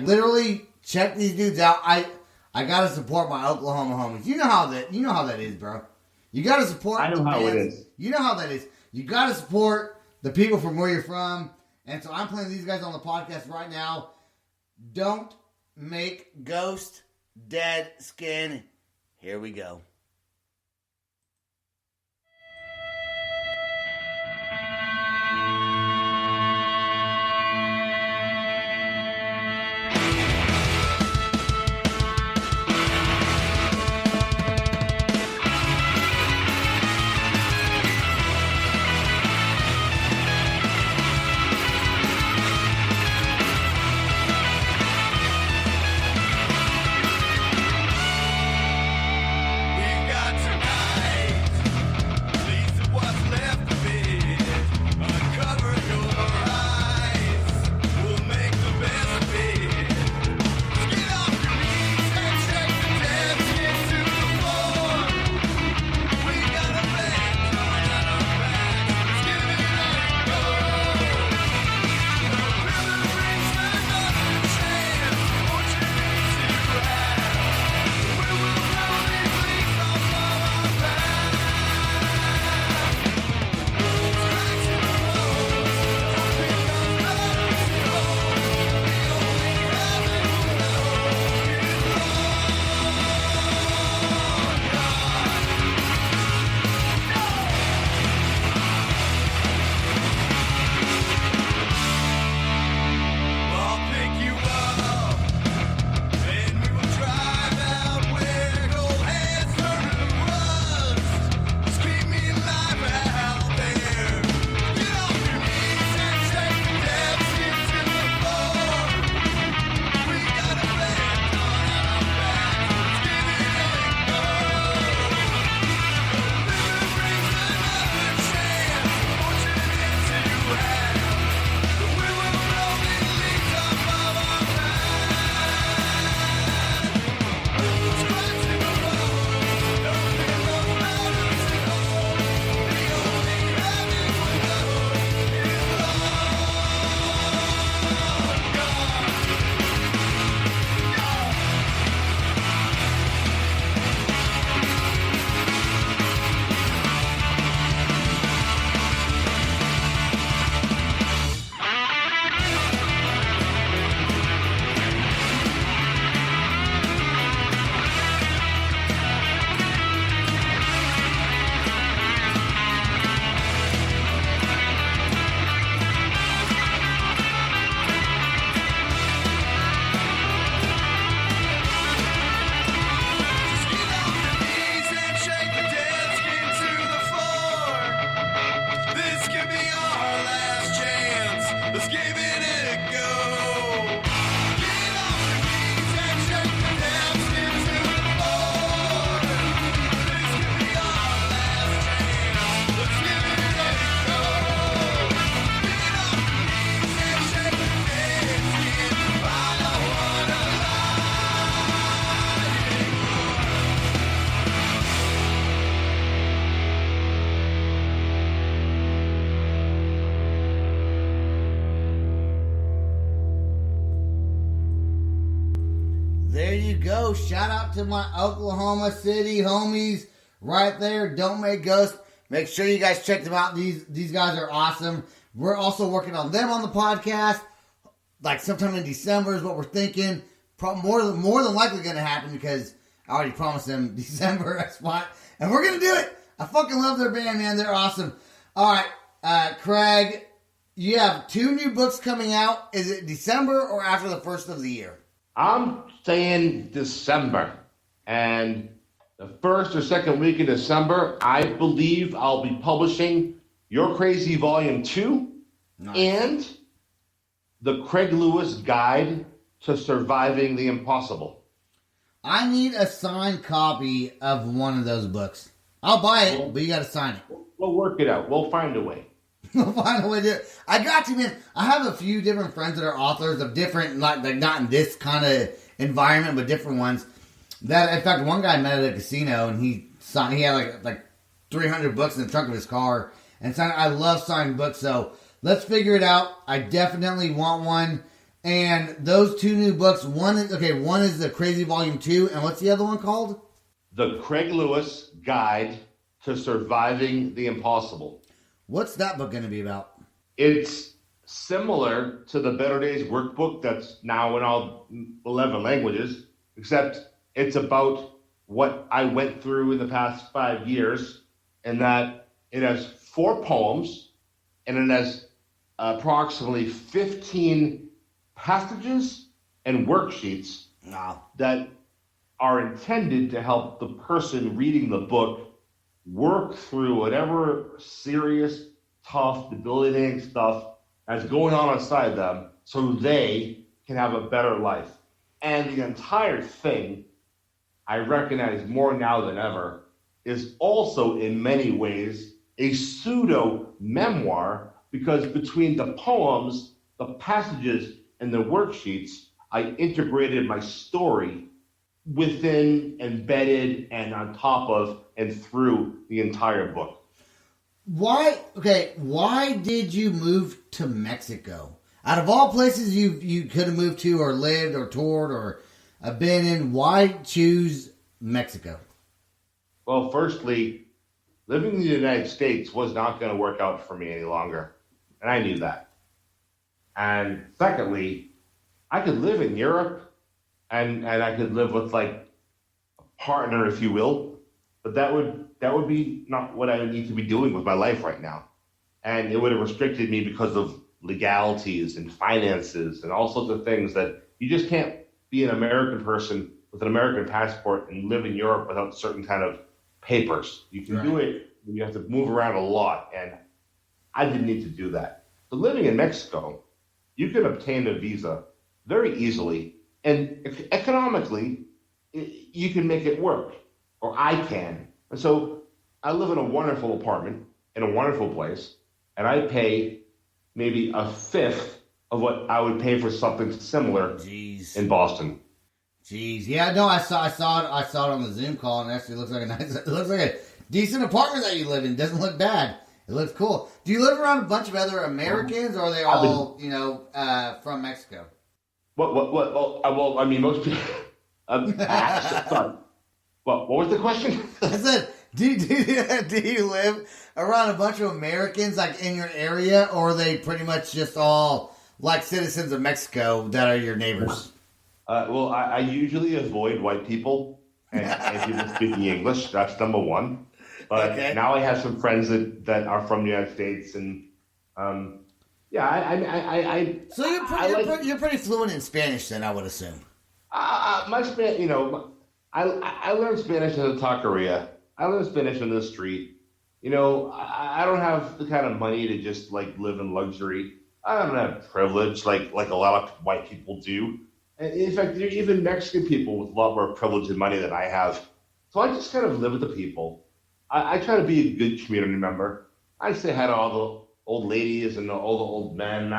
literally check these dudes out. I gotta support my Oklahoma homies. You know how that is, bro. You gotta support. I know how it is. You know how that is. You gotta support the people from where you're from. And so I'm playing these guys on the podcast right now. Don't Make Ghost, Dead Skin. Here we go. There you go. Shout out to my Oklahoma City homies right there. Don't Make Ghosts. Make sure you guys check them out. These guys are awesome. We're also working on them on the podcast. Like sometime in December is what we're thinking. More than likely going to happen because I already promised them December spot. And we're going to do it. I fucking love their band, man. They're awesome. All right, Craig, you have 2 new books coming out. Is it December or after the first of the year? I'm saying December. And the first or second week in December, I believe I'll be publishing You're Crazy Volume 2 and the Craig Lewis Guide to Surviving the Impossible. I need a signed copy of one of those books. I'll buy it, but you got to sign it. We'll work it out. We'll find a way. We'll find a way to do it. I got you, man. I have a few different friends that are authors of different, like not in this kind of environment, but different ones. That, in fact, one guy met at a casino, and he had like 300 books in the trunk of his car. And I love signing books, so let's figure it out. I definitely want one. And those 2 new books, one is the Crazy Volume 2, and what's the other one called? The Craig Lewis Guide to Surviving the Impossible. What's that book going to be about? It's similar to the Better Days workbook that's now in all 11 languages, except it's about what I went through in the past 5 years, and that it has 4 poems, and it has approximately 15 passages and worksheets that are intended to help the person reading the book work through whatever serious, tough, debilitating stuff that's going on inside them so they can have a better life. And the entire thing, I recognize more now than ever, is also in many ways a pseudo-memoir, because between the poems, the passages, and the worksheets, I integrated my story within, embedded, and on top of, and through the entire book. Why did you move to Mexico? Out of all places you could have moved to or lived or toured or been in, why choose Mexico? Well, firstly, living in the United States was not going to work out for me any longer. And I knew that. And secondly, I could live in Europe and I could live with like a partner, if you will, but that would be not what I would need to be doing with my life right now. And it would have restricted me because of legalities and finances and all sorts of things that you just can't be an American person with an American passport and live in Europe without certain kind of papers. You can do it, but you have to move around a lot, and I didn't need to do that. But living in Mexico, you can obtain a visa very easily, and economically, you can make it work, or I can. And so I live in a wonderful apartment in a wonderful place, and I pay maybe a fifth of what I would pay for something similar in Boston. Jeez, yeah, no, I saw it on the Zoom call, and it actually looks like a decent apartment that you live in. It doesn't look bad. It looks cool. Do you live around a bunch of other Americans, or are they all, from Mexico? Well, I mean, most people. Sorry. What was the question? I said, do you live around a bunch of Americans, like, in your area, or are they pretty much just all, like, citizens of Mexico that are your neighbors? Well, I usually avoid white people and people speaking English. That's number one. But now I have some friends that are from the United States, and So you're pretty fluent in Spanish, then, I would assume. My Spanish, I learned Spanish in the taqueria. I learned Spanish on the street. I don't have the kind of money to just like live in luxury. I don't have privilege like a lot of white people do. And in fact, there are even Mexican people with a lot more privilege and money than I have. So I just kind of live with the people. I try to be a good community member. I say hi to all the old ladies and all the old men.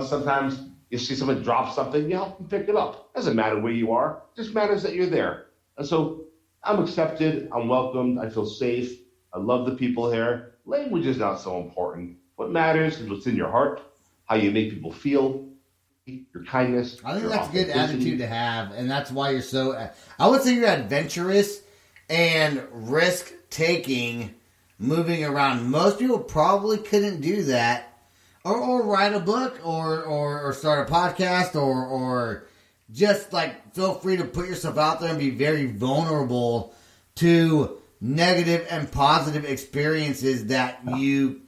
Sometimes you see someone drop something, you help them pick it up. Doesn't matter where you are. It just matters that you're there. And so I'm accepted. I'm welcomed. I feel safe. I love the people here. Language is not so important. What matters is what's in your heart, how you make people feel, your kindness. I think that's a good attitude to have, and that's why you're so. I would say you're adventurous and risk-taking moving around. Most people probably couldn't do that. Or write a book, or start a podcast, or just like feel free to put yourself out there and be very vulnerable to negative and positive experiences that you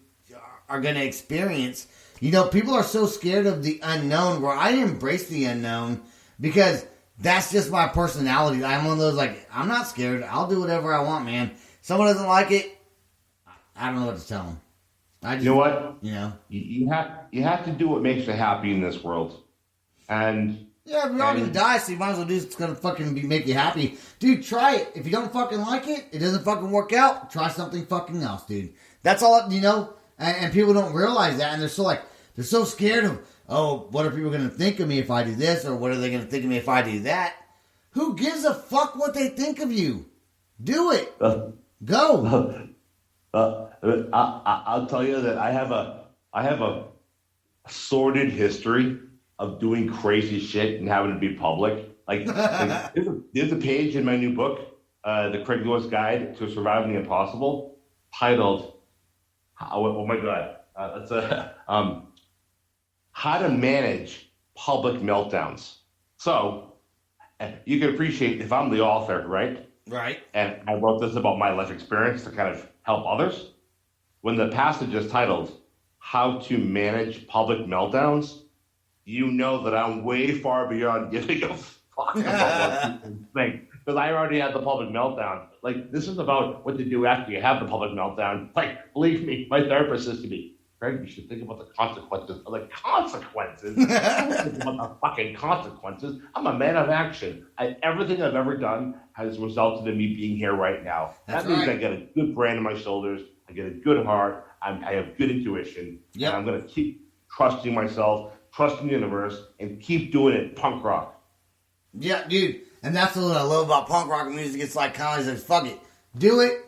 are going to experience. You know, people are so scared of the unknown, where I embrace the unknown because that's just my personality. I'm one of those, like, I'm not scared. I'll do whatever I want, man. Someone doesn't like it, I don't know what to tell them. You know what? You know, you have to do what makes you happy in this world, and yeah, we're all gonna die, so you might as well do what's gonna fucking make you happy, dude. Try it. If you don't fucking like it, it doesn't fucking work out. Try something fucking else, dude. That's all, you know. And people don't realize that, and they're so scared of, oh, what are people gonna think of me if I do this, or what are they gonna think of me if I do that? Who gives a fuck what they think of you? Do it. Go. I'll tell you that I have a sordid history of doing crazy shit and having to be public. Like there's a page in my new book, The Craig Lewis Guide to Surviving the Impossible, titled, oh my God, How to Manage Public Meltdowns. So you can appreciate if I'm the author, right? Right. And I wrote this about my life experience to kind of help others. When the passage is titled, How to Manage Public Meltdowns, you know that I'm way far beyond giving a fuck about what people think. Because I already had the public meltdown. Like, this is about what to do after you have the public meltdown. Like, believe me, my therapist says to me, Craig, you should think about the consequences. I'm like, consequences? I don't think about the fucking consequences. I'm a man of action. Everything I've ever done has resulted in me being here right now. That means I get a good brain on my shoulders. I get a good heart. I have good intuition. Yep. And I'm going to keep trusting myself, trusting the universe, and keep doing it punk rock. Yeah, dude. And that's what I love about punk rock music. It's like kind of like, fuck it. Do it.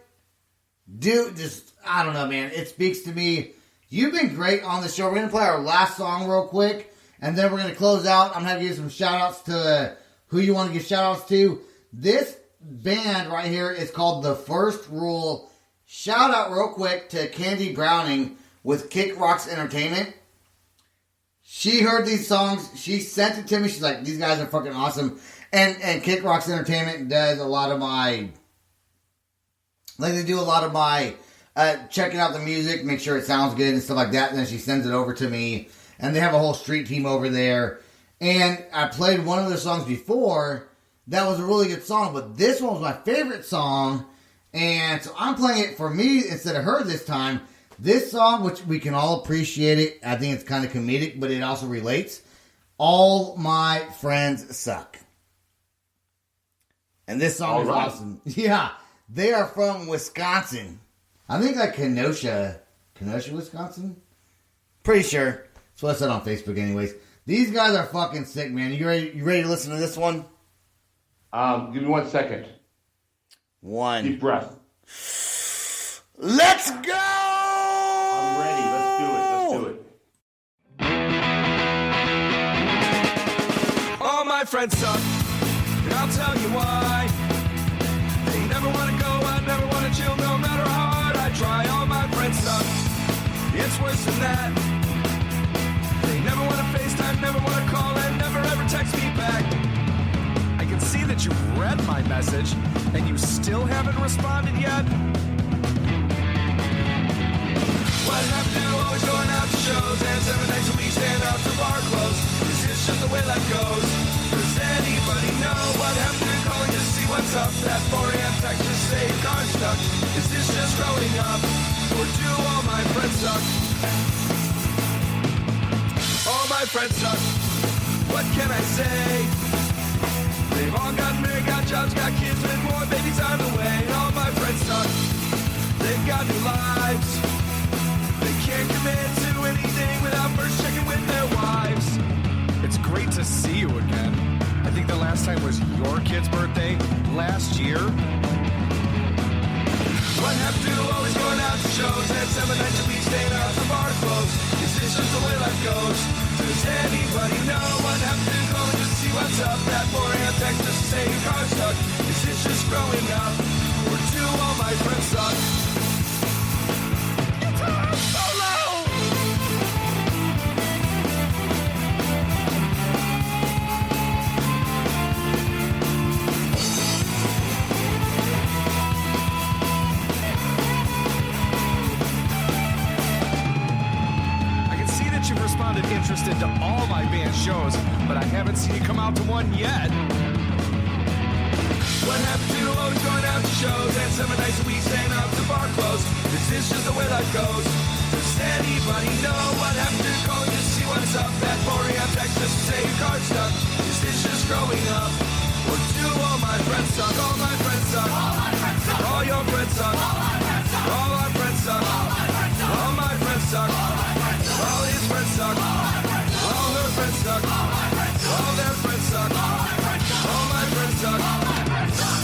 I don't know, man. It speaks to me. You've been great on the show. We're going to play our last song real quick, and then we're going to close out. I'm going to give you some shout-outs to who you want to give shout-outs to. This band right here is called The First Rule. Shout-out real quick to Candy Browning with Kick Rocks Entertainment. She heard these songs. She sent it to me. She's like, these guys are fucking awesome. And Kick Rocks Entertainment does a lot of my... Like, they do a lot of my... checking out the music, make sure it sounds good and stuff like that. And then she sends it over to me. And they have a whole street team over there. And I played one of their songs before. That was a really good song. But this one was my favorite song. And so I'm playing it for me instead of her this time. This song, which we can all appreciate it. I think it's kind of comedic, but it also relates. All My Friends Suck. And this song is awesome. Yeah. They are from Wisconsin. I think like Kenosha, Wisconsin? Pretty sure. That's what I said on Facebook anyways. These guys are fucking sick, man. You ready to listen to this one? Give me 1 second. One. Deep breath. Let's go! I'm ready. Let's do it. All my friends suck, and I'll tell you why. They never want to go, I never want to chill, no matter how hard I try. All my friends suck, it's worse than that. They never want to FaceTime, never want to call, and never ever text me back. I can see that you read my message, and you still haven't responded yet. What happened to always going out to shows, and 7 nights a week staying out till bar close? Is this just the way life goes? Does anybody know what happened to calling to see what's up? That 4 a.m. text just say your car's stuck. Is this just growing up, or do all my friends suck? All my friends suck, what can I say? They've all got married, got jobs, got kids, and more babies on the way. All my friends suck, they've got new lives. They can't commit to anything without first checking with their wives. It's great to see you again. I think the last time was your kid's birthday last year. What happened to always going out to shows and 7 nights a week staying out till bar close? Is this just the way life goes? Does anybody know what happened to calling to see what's up? That 4 a.m. text just to say your car's stuck. Is this just growing up, or do all my friends suck? interested to all my band shows, but I haven't seen you come out to one yet. What happened to always going out to shows and 7 nights a week staying up to bar close? Is this just the way life goes? Does anybody know what happened to calling just to see what's up? That 4 a.m. text just to say your card's stuck. Is this just growing up? Or do all my friends suck? All my friends suck. All my friends suck. All your friends suck. All my friends suck. All our friends suck. All my friends suck. All my friends suck. All my friends suck. All his friends suck. All my friends suck. All her friends suck. All my friends suck. All their friends suck. All my friends suck. All my friends suck. All my friends suck.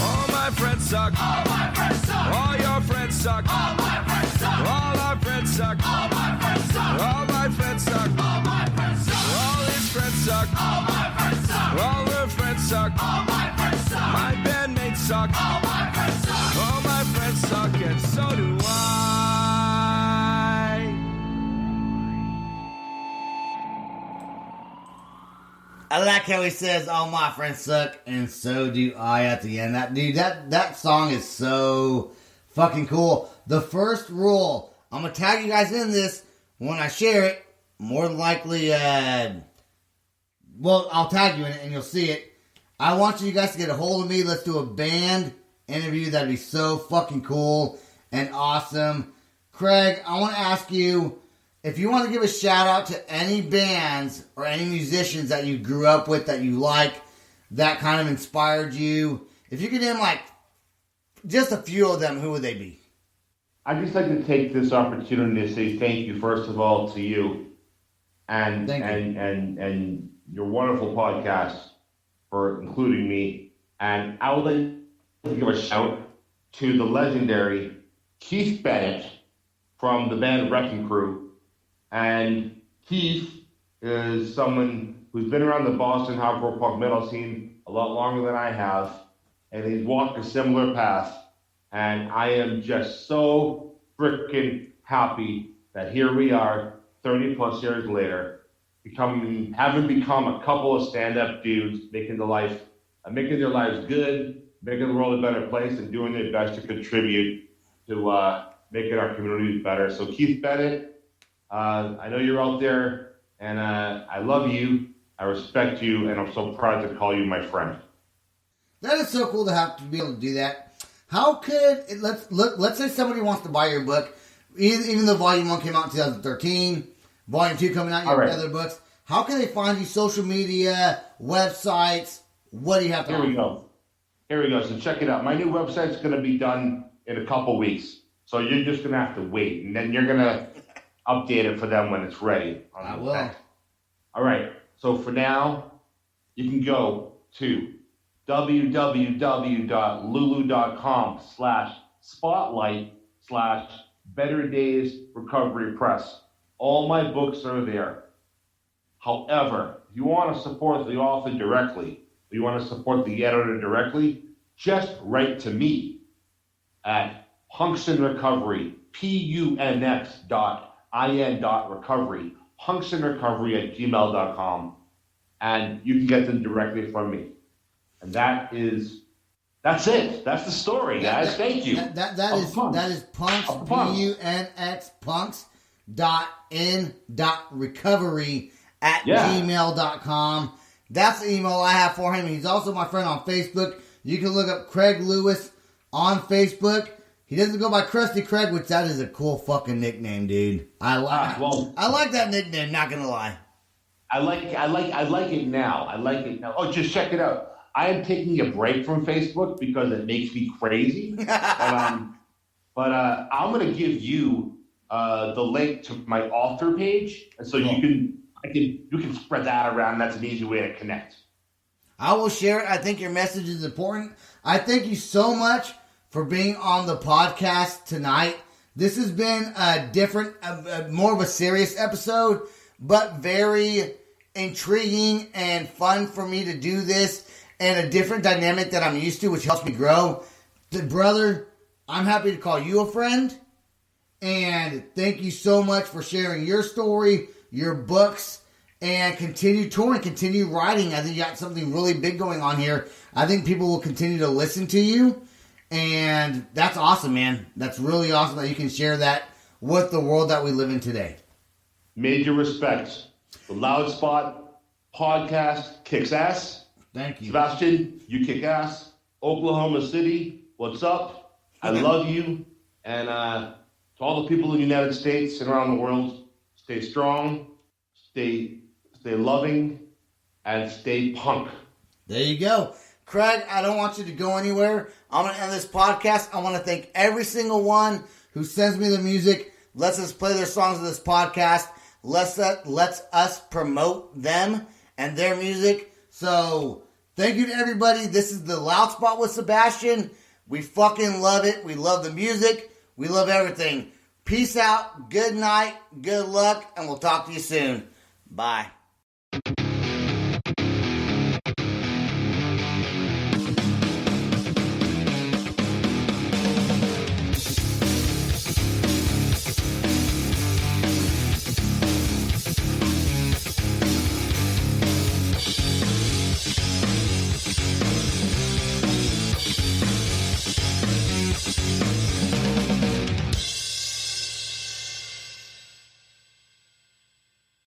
All my friends suck. All my friends suck. All your friends suck. All my friends suck. All our friends suck. All my friends suck. All my friends suck. All my friends suck. All his friends suck. All my friends suck. All her friends suck. All my friends suck. My bandmates suck. All my friends suck. All my friends suck, and so do I. I like how he says, all my friends suck, and so do I at the end. That song is so fucking cool. The first rule, I'm going to tag you guys in this when I share it. More than likely, I'll tag you in it and you'll see it. I want you guys to get a hold of me. Let's do a band interview. That'd be so fucking cool and awesome. Craig, I want to ask you, if you want to give a shout out to any bands or any musicians that you grew up with that you like, that kind of inspired you, if you could name like just a few of them, who would they be? I'd just like to take this opportunity to say thank you, first of all, to you and your wonderful podcast for including me. And I would like to give a shout to the legendary Keith Bennett from the band Wrecking Crew. And Keith is someone who's been around the Boston hardcore punk metal scene a lot longer than I have, and he's walked a similar path. And I am just so freaking happy that here we are, 30 plus years later, having become a couple of stand-up dudes, making their lives good, making the world a better place, and doing their best to contribute to making our communities better. So Keith Bennett, I know you're out there, and I love you, I respect you, and I'm so proud to call you my friend. That is so cool to have to be able to do that. How could let's say somebody wants to buy your book, even though Volume 1 came out in 2013, Volume 2 coming out, you have other books. How can they find you? Social media, websites? What do you have to offer? Here we go. So check it out. My new website's going to be done in a couple weeks. So you're just going to have to wait, and then you're going to update it for them when it's ready. I will. All right. So for now, you can go to www.lulu.com/spotlight/Better Days Recovery Press. All my books are there. However, if you want to support the author directly, or you want to support the editor directly, just write to me at punksandrecovery, punx.in.recovery, punksandrecovery@gmail.com, and you can get them directly from me. And that's it. That's the story, guys. Thank you. That is punks, PUNX, punks.in.recovery@gmail.com. That's the email I have for him. He's also my friend on Facebook. You can look up Craig Lewis on Facebook. He doesn't go by Krusty Craig, which that is a cool fucking nickname, dude. I like that nickname, not gonna lie. I like it now. Oh, just check it out. I am taking a break from Facebook because it makes me crazy. but I'm going to give you the link to my author page, and so you can spread that around. That's an easy way to connect. I will share it. I think your message is important. I thank you so much for being on the podcast tonight. This has been a different, more of a serious episode, but very intriguing and fun for me to do this, and a different dynamic that I'm used to, which helps me grow. Brother, I'm happy to call you a friend, and thank you so much for sharing your story, your books, and continue touring, continue writing. I think you got something really big going on here. I think people will continue to listen to you, and that's awesome, man. That's really awesome that you can share that with the world that we live in today. Major respects. The Loud Spot podcast kicks ass. Thank you. Sebastian, you kick ass. Oklahoma City, what's up? I love you. And to all the people in the United States and around the world, stay strong, stay loving, and stay punk. There you go. Craig, I don't want you to go anywhere. I'm going to end this podcast. I want to thank every single one who sends me the music, lets us play their songs in this podcast, lets us promote them and their music. So, thank you to everybody. This is the Loud Spot with Sebastian. We fucking love it. We love the music. We love everything. Peace out. Good night. Good luck. And we'll talk to you soon. Bye.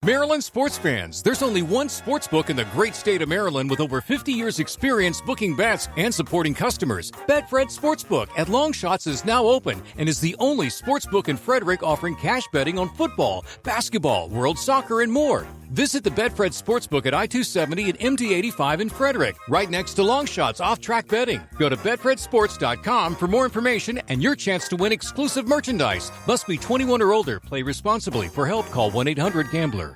Maryland sports fans, there's only one sports book in the great state of Maryland with over 50 years experience booking bets and supporting customers. Betfred Sportsbook at Longshots is now open and is the only sportsbook in Frederick offering cash betting on football, basketball, world soccer, and more. Visit the Betfred Sportsbook at I-270 and MD-85 in Frederick, right next to Longshots off-track betting. Go to betfredsports.com for more information and your chance to win exclusive merchandise. Must be 21 or older. Play responsibly. For help, call 1-800-GAMBLER.